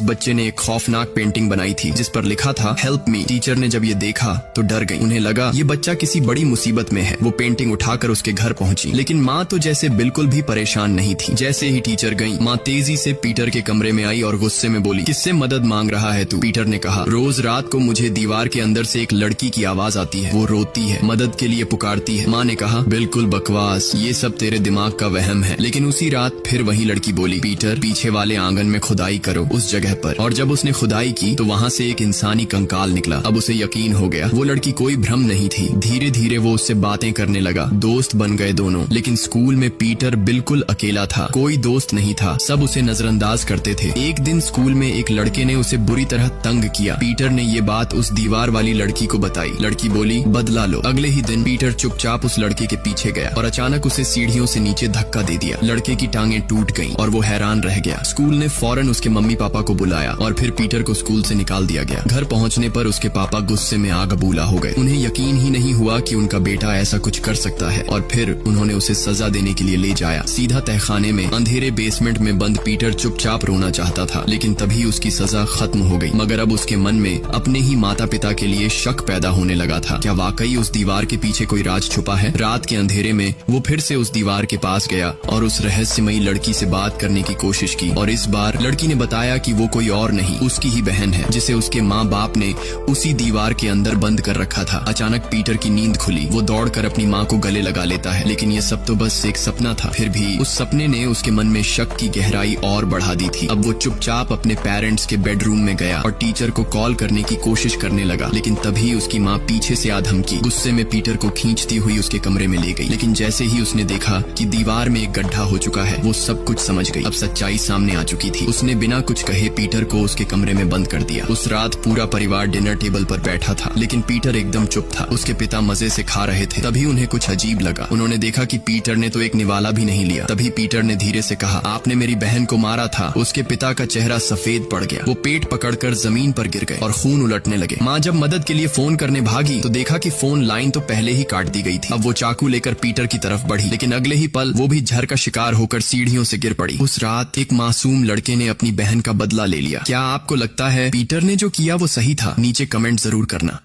बच्चे ने एक खौफनाक पेंटिंग बनाई थी जिस पर लिखा था हेल्प मी। टीचर ने जब ये देखा तो डर गई। उन्हें लगा ये बच्चा किसी बड़ी मुसीबत में है। वो पेंटिंग उठाकर उसके घर पहुंची, लेकिन माँ तो जैसे बिल्कुल भी परेशान नहीं थी। जैसे ही टीचर गई, माँ तेजी से पीटर के कमरे में आई और गुस्से में बोली, किससे मदद मांग रहा है तू? पीटर ने कहा, रोज रात को मुझे दीवार के अंदर से एक लड़की की आवाज आती है, वो रोती है, मदद के लिए पुकारती है। माँ ने कहा, बिल्कुल बकवास, ये सब तेरे दिमाग का वहम है। लेकिन उसी रात फिर वही लड़की बोली, पीटर पीछे वाले आंगन में खुदाई करो उस जगह पर। और जब उसने खुदाई की तो वहाँ से एक इंसानी कंकाल निकला। अब उसे यकीन हो गया वो लड़की कोई भ्रम नहीं थी। धीरे धीरे वो उससे बातें करने लगा, दोस्त बन गए दोनों। लेकिन स्कूल में पीटर बिल्कुल अकेला था, कोई दोस्त नहीं था, सब उसे नजरअंदाज करते थे। एक दिन स्कूल में एक लड़के ने उसे बुरी तरह तंग किया। पीटर ने ये बात उस दीवार वाली लड़की को बताई। लड़की बोली, बदला लो। अगले ही दिन पीटर चुपचाप उस लड़के के पीछे गया और अचानक उसे सीढ़ियों से नीचे धक्का दे दिया। लड़के की टांगें टूट गईं और वो हैरान रह गया। स्कूल ने फौरन उसके मम्मी पापा को बुलाया और फिर पीटर को स्कूल से निकाल दिया गया। घर पहुंचने पर उसके पापा गुस्से में आग बबूला हो गए। उन्हें यकीन ही नहीं हुआ कि उनका बेटा ऐसा कुछ कर सकता है और फिर उन्होंने उसे सजा देने के लिए ले जाया सीधा तहखाने में। अंधेरे बेसमेंट में बंद पीटर चुपचाप रोना चाहता था, लेकिन तभी उसकी सजा खत्म हो गई। मगर अब उसके मन में अपने ही माता पिता के लिए शक पैदा होने लगा था। क्या वाकई उस दीवार के पीछे कोई राज छुपा है? रात के अंधेरे में वो फिर से उस दीवार के पास गया और उस रहस्यमयी लड़की से बात करने की कोशिश की। और इस बार लड़की ने बताया कि वो कोई और नहीं, उसकी ही बहन है, जिसे उसके माँ बाप ने उसी दीवार के अंदर बंद कर रखा था। अचानक पीटर की नींद खुली। वो दौड़कर अपनी माँ को गले लगा लेता है, लेकिन ये सब तो बस एक सपना था। फिर भी उस सपने ने उसके मन में शक की गहराई और बढ़ा दी थी। अब वो चुपचाप अपने पेरेंट्स के बेडरूम में गया और टीचर को कॉल करने की कोशिश करने लगा, लेकिन तभी उसकी माँ पीछे से आ धमकी। गुस्से में पीटर को खींचती हुई उसके कमरे में ले गई, लेकिन जैसे ही उसने देखा कि दीवार में एक गड्ढा हो चुका है, वो सब कुछ समझ गई। अब सच्चाई सामने आ चुकी थी। उसने बिना कुछ कहे पीटर को उसके कमरे में बंद कर दिया। उस रात पूरा परिवार डिनर टेबल पर बैठा था, लेकिन पीटर एकदम चुप था। उसके पिता मजे से खा रहे थे। तभी उन्हें कुछ अजीब लगा। उन्होंने देखा कि पीटर ने तो एक निवाला भी नहीं लिया। तभी पीटर ने धीरे से कहा, आपने मेरी बहन को मारा था। उसके पिता का चेहरा सफेद पड़ गया। वो पेट पकड़कर जमीन पर गिर गए और खून उलटने लगे। माँ जब मदद के लिए फोन करने भागी तो देखा कि फोन लाइन तो पहले ही काट दी गई थी। अब वो चाकू लेकर पीटर की तरफ बढ़ी, लेकिन अगले ही पल वो भी जहर का शिकार होकर सीढ़ियों से गिर पड़ी। उस रात एक मासूम लड़के ने अपनी बहन का बदला ले लिया। क्या आपको लगता है पीटर ने जो किया वो सही था? नीचे कमेंट जरूर करना।